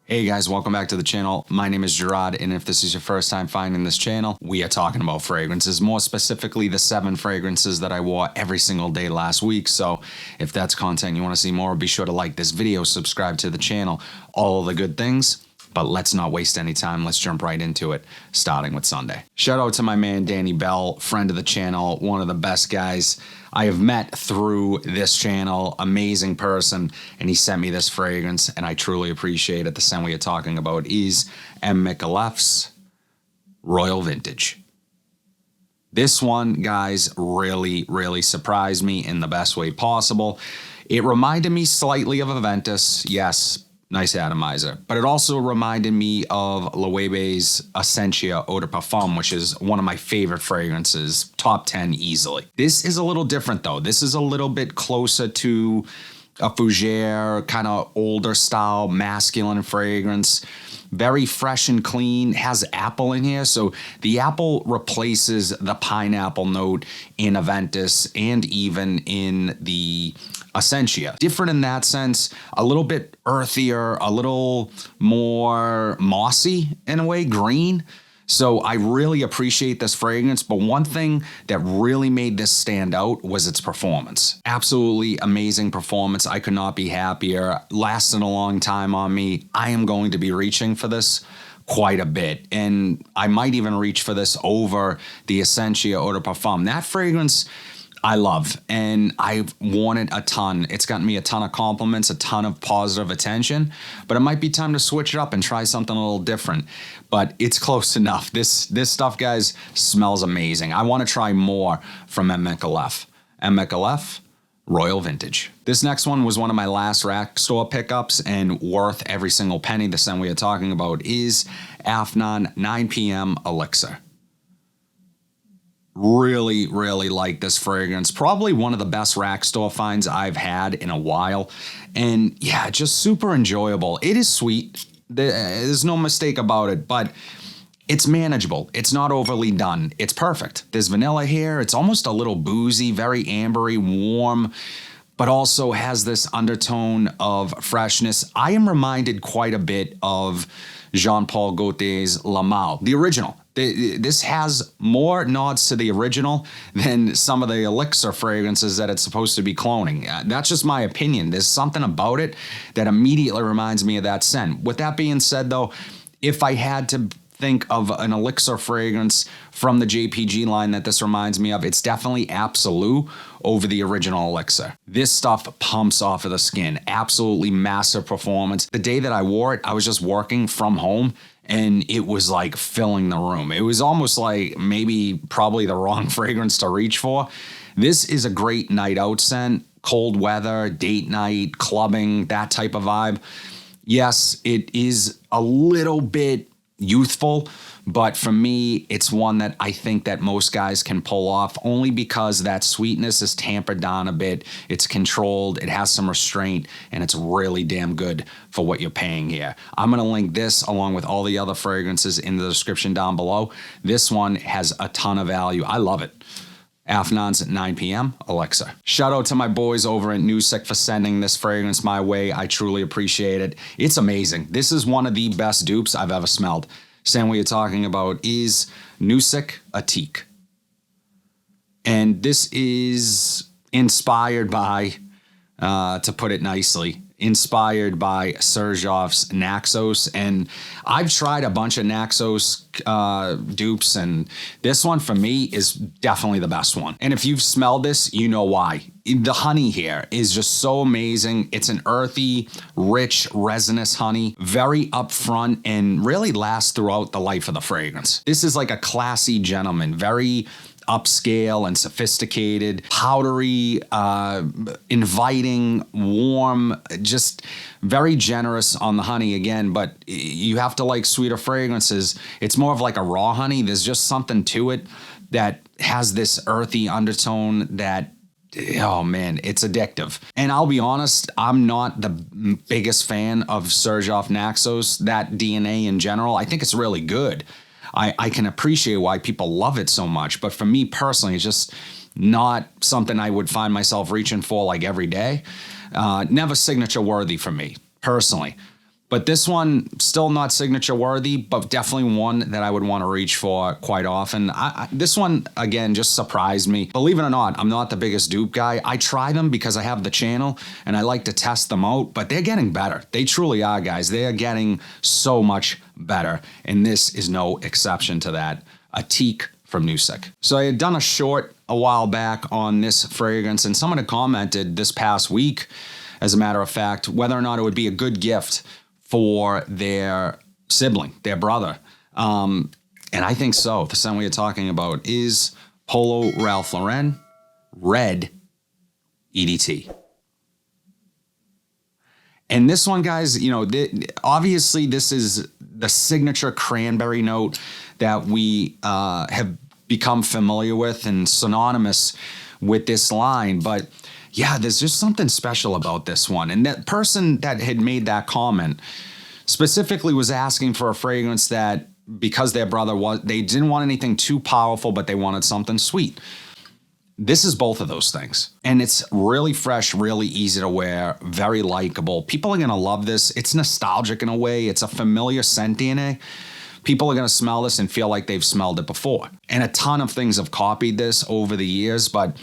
Hey guys, welcome back to the channel. My name is Gerard, and if this is your first time finding this channel, we are talking about fragrances, more specifically the 7 fragrances that I wore every single day last week. So if that's content you want to see more, be sure to like this video, subscribe to the channel, all of the good things. But let's not waste any time. Let's jump right into it, starting with Sunday. Shout out to my man, Danny Bell, friend of the channel, one of the best guys I have met through this channel. Amazing person. And he sent me this fragrance, and I truly appreciate it. The scent we are talking about is M. Micallef's Royal Vintage. This one, guys, really surprised me in the best way possible. It reminded me slightly of Aventus, yes, nice atomizer. But it also reminded me of Loewe's Essentia Eau de Parfum, which is one of my favorite fragrances, top 10 easily. This is a little different though. This is a little bit closer to a fougere, kind of older style, masculine fragrance. Very fresh and clean, has apple in here. So the apple replaces the pineapple note in Aventus and even in the Essentia. Different in that sense, a little bit earthier, a little more mossy in a way, green. So I really appreciate this fragrance, but one thing that really made this stand out was its performance. Absolutely amazing performance. I could not be happier. Lasted a long time on me. I am going to be reaching for this quite a bit, and I might even reach for this over the Essentia Eau de Parfum. That fragrance I love, and I've worn it a ton. It's gotten me a ton of compliments, a ton of positive attention, but it might be time to switch it up and try something a little different. But it's close enough. This stuff, guys, smells amazing. I want to try more from M. Micallef. M. Micallef Royal Vintage. This next one was one of my last rack store pickups and worth every single penny. The scent we are talking about is Afnan 9 p.m. Elixir. Really like this fragrance. Probably one of the best rack store finds I've had in a while. And yeah, just super enjoyable. It is sweet. There's no mistake about it, but it's manageable. It's not overly done. It's perfect. There's vanilla here. It's almost a little boozy, very ambery, warm, but also has this undertone of freshness. I am reminded quite a bit of Jean-Paul Gaultier's La Mal, the original. This has more nods to the original than some of the Elixir fragrances that it's supposed to be cloning. That's just my opinion. There's something about it that immediately reminds me of that scent. With that being said, though, if I had to think of an Elixir fragrance from the JPG line that this reminds me of, it's definitely Absolute over the original Elixir. This stuff pumps off of the skin. Absolutely massive performance. The day that I wore it, I was just working from home, and it was like filling the room. It was almost like probably the wrong fragrance to reach for. This is a great night out scent, cold weather, date night, clubbing, that type of vibe. Yes, it is a little bit youthful, but for me, it's one that I think that most guys can pull off, only because that sweetness is tampered down a bit. It's controlled, it has some restraint, and it's really damn good for what you're paying here. I'm going to link this along with all the other fragrances in the description down below. This one has a ton of value. I love it. Afnan's 9 p.m. Elixir. Shout out to my boys over at Nusik for sending this fragrance my way. I truly appreciate it. It's amazing. This is one of the best dupes I've ever smelled. Scent we are talking about is Nusik Atik. And this is inspired by, to put it nicely, inspired by Xerjoff's Naxos. And I've tried a bunch of Naxos dupes, and this one for me is definitely the best one. And if you've smelled this, you know why. The honey here is just so amazing. It's an earthy, rich, resinous honey, very upfront, and really lasts throughout the life of the fragrance. This is like a classy gentleman, very upscale and sophisticated, powdery, inviting, warm, just very generous on the honey again. But you have to like sweeter fragrances. It's more of like a raw honey. There's just something to it that has this earthy undertone that, oh man, it's addictive. And I'll be honest, I'm not the biggest fan of Xerjoff Naxos, that DNA in general. I think it's really good. I can appreciate why people love it so much, but for me personally, it's just not something I would find myself reaching for like every day. Never signature worthy for me personally. But this one, still not signature worthy, but definitely one that I would want to reach for quite often. This one, again, just surprised me. Believe it or not, I'm not the biggest dupe guy. I try them because I have the channel and I like to test them out, but they're getting better. They truly are, guys. They are getting so much better. And this is no exception to that. A teak from Nusik. So I had done a short a while back on this fragrance, and someone had commented this past week, as a matter of fact, whether or not it would be a good gift for their sibling, their brother. And I think so. The scent we are talking about is Polo Ralph Lauren Red EDT. And this one, guys, you know, obviously this is the signature cranberry note that we have become familiar with and synonymous with this line. But yeah, there's just something special about this one. And that person that had made that comment specifically was asking for a fragrance that, because their brother they didn't want anything too powerful, but they wanted something sweet. This is both of those things. And it's really fresh, really easy to wear, very likable. People are going to love this. It's nostalgic in a way. It's a familiar scent DNA. People are going to smell this and feel like they've smelled it before. And a ton of things have copied this over the years, but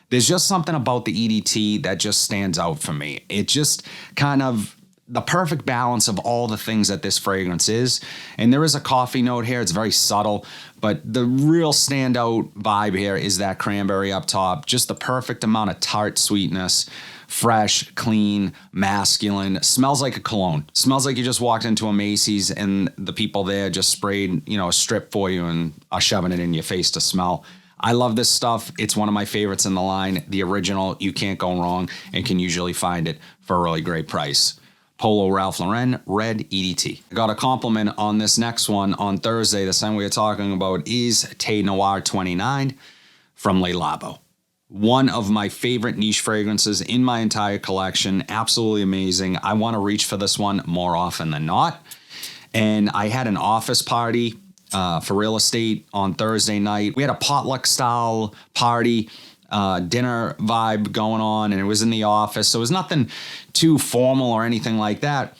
there's just something about the EDT that just stands out for me. It just kind of the perfect balance of all the things that this fragrance is. And there is a coffee note here. It's very subtle, but the real standout vibe here is that cranberry up top. Just the perfect amount of tart sweetness. Fresh, clean, masculine. Smells like a cologne. Smells like you just walked into a Macy's and the people there just sprayed, you know, a strip for you and are shoving it in your face to smell. I love this stuff. It's one of my favorites in the line. The original, you can't go wrong, and can usually find it for a really great price. Polo Ralph Lauren Red EDT. I got a compliment on this next one on Thursday. The scent we are talking about is Thé Noir 29 from Le Labo. One of my favorite niche fragrances in my entire collection. Absolutely amazing. I want to reach for this one more often than not. And I had an office party for real estate on Thursday night. We had a potluck style party, dinner vibe going on, and it was in the office. So it was nothing too formal or anything like that.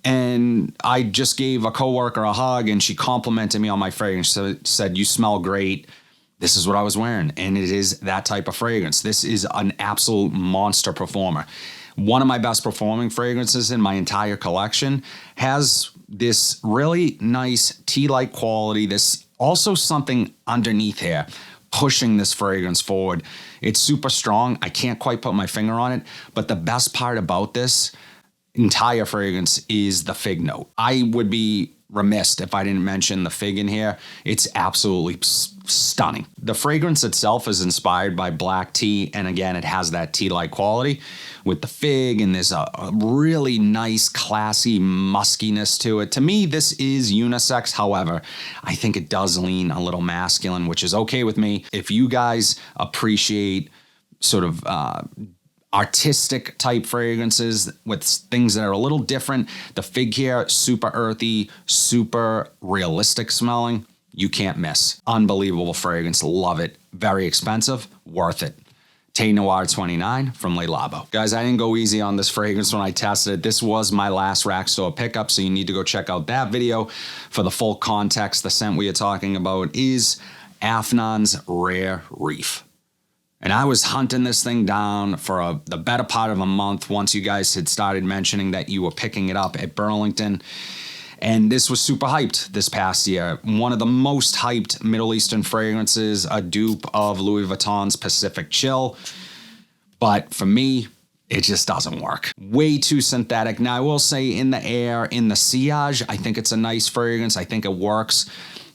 And I just gave a coworker a hug, and she complimented me on my fragrance. So said, "You smell great." This is what I was wearing, and it is that type of fragrance. This is an absolute monster performer. One of my best performing fragrances in my entire collection has this really nice tea-like quality. There's also something underneath here pushing this fragrance forward. It's super strong. I can't quite put my finger on it, but the best part about this entire fragrance is the fig note. I would be remiss if I didn't mention the fig in here. It's absolutely stunning. The fragrance itself is inspired by black tea, and again, it has that tea-like quality with the fig, and there's a really nice, classy muskiness to it. To me, this is unisex. However, I think it does lean a little masculine, which is okay with me. If you guys appreciate sort of artistic type fragrances with things that are a little different, the fig here, super earthy, super realistic smelling, you can't miss. Unbelievable fragrance, love it. Very expensive, worth it. Thé Noir 29 from Le Labo. Guys, I didn't go easy on this fragrance when I tested it. This was my last rack store pickup, so you need to go check out that video for the full context. The scent we are talking about is Afnan's Rare Reef. And I was hunting this thing down for the better part of a month once you guys had started mentioning that you were picking it up at Burlington. And this was super hyped this past year. One of the most hyped Middle Eastern fragrances, a dupe of Louis Vuitton's Pacific Chill. But for me, it just doesn't work. Way too synthetic. Now, I will say in the air, in the sillage, I think it's a nice fragrance. I think it works.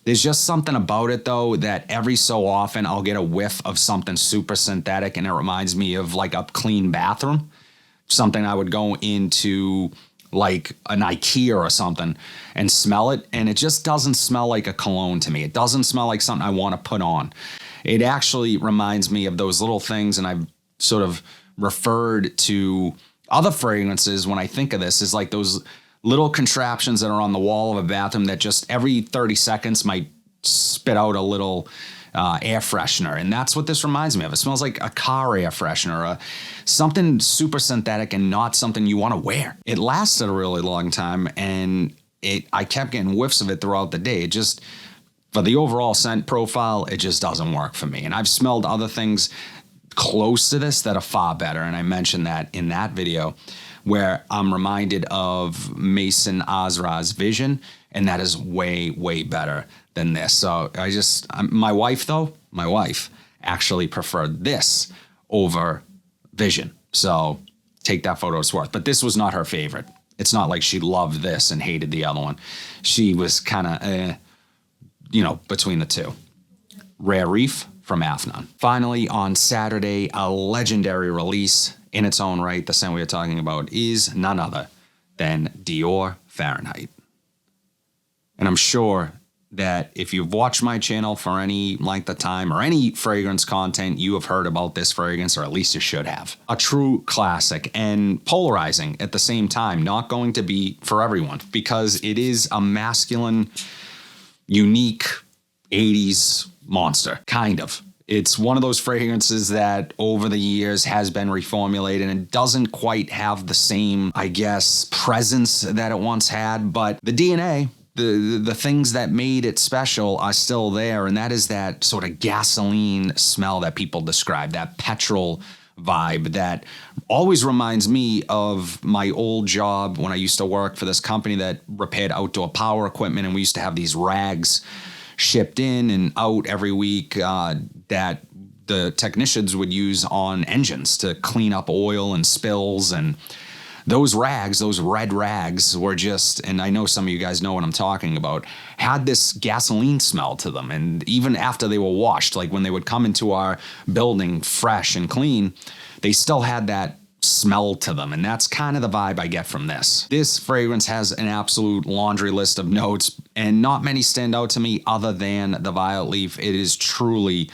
There's just something about it, though, that every so often I'll get a whiff of something super synthetic, and it reminds me of like a clean bathroom. Something I would go into like an IKEA or something and smell it, and it just doesn't smell like a cologne to me. It doesn't smell like something I want to put on. It actually reminds me of those little things, and I've sort of referred to other fragrances when I think of this, is like those little contraptions that are on the wall of a bathroom that just every 30 seconds might spit out a little air freshener. And that's what this reminds me of. It smells like a car air freshener, something super synthetic and not something you want to wear. It lasted a really long time, and I kept getting whiffs of it throughout the day. It just, for the overall scent profile, it just doesn't work for me. And I've smelled other things close to this that are far better. And I mentioned that in that video, where I'm reminded of Mason Azra's Vision, and that is way, way better than this. So my wife actually preferred this over Vision. So take that photo as worth. But this was not her favorite. It's not like she loved this and hated the other one. She was kind of, between the two. Rare Reef from Afnan. Finally, on Saturday, a legendary release in its own right. The scent we are talking about is none other than Dior Fahrenheit. And I'm sure that if you've watched my channel for any length of time or any fragrance content, you have heard about this fragrance, or at least you should have. A true classic and polarizing at the same time, not going to be for everyone, because it is a masculine, unique 80s monster, kind of. It's one of those fragrances that over the years has been reformulated and doesn't quite have the same, I guess, presence that it once had, but the DNA, the things that made it special are still there, and that is that sort of gasoline smell that people describe, that petrol vibe that always reminds me of my old job when I used to work for this company that repaired outdoor power equipment, and we used to have these rags shipped in and out every week that the technicians would use on engines to clean up oil and spills. And those rags, those red rags, were just, and I know some of you guys know what I'm talking about, had this gasoline smell to them. And even after they were washed, like when they would come into our building fresh and clean, they still had that smell to them. And that's kind of the vibe I get from this. This fragrance has an absolute laundry list of notes, and not many stand out to me other than the violet leaf. It is truly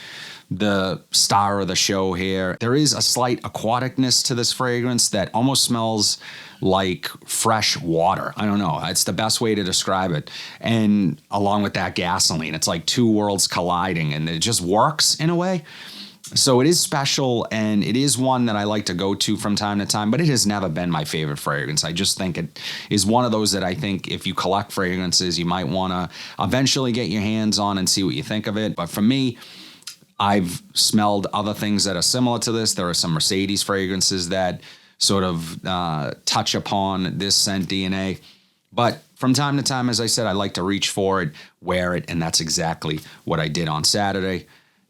the star of the show here. There is a slight aquaticness to this fragrance that almost smells like fresh water. I don't know. It's the best way to describe it. And along with that gasoline, it's like two worlds colliding, and it just works in a way. So it is special, and it is one that I like to go to from time to time, but it has never been my favorite fragrance. I just think it is one of those that I think if you collect fragrances, you might want to eventually get your hands on and see what you think of it. But for me, I've smelled other things that are similar to this. There are some Mercedes fragrances that sort of touch upon this scent DNA. But from time to time, as I said, I like to reach for it, wear it, and that's exactly what I did on Saturday.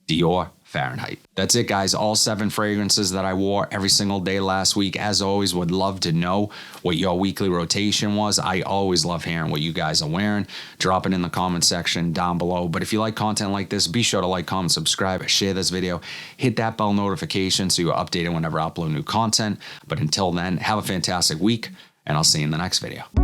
Dior Fahrenheit. That's it, guys. All 7 fragrances that I wore every single day last week. As always, would love to know what your weekly rotation was. I always love hearing what you guys are wearing. Drop it in the comment section down below. But if you like content like this, be sure to like, comment, subscribe, share this video. Hit that bell notification so you're updated whenever I upload new content. But until then, have a fantastic week, and I'll see you in the next video.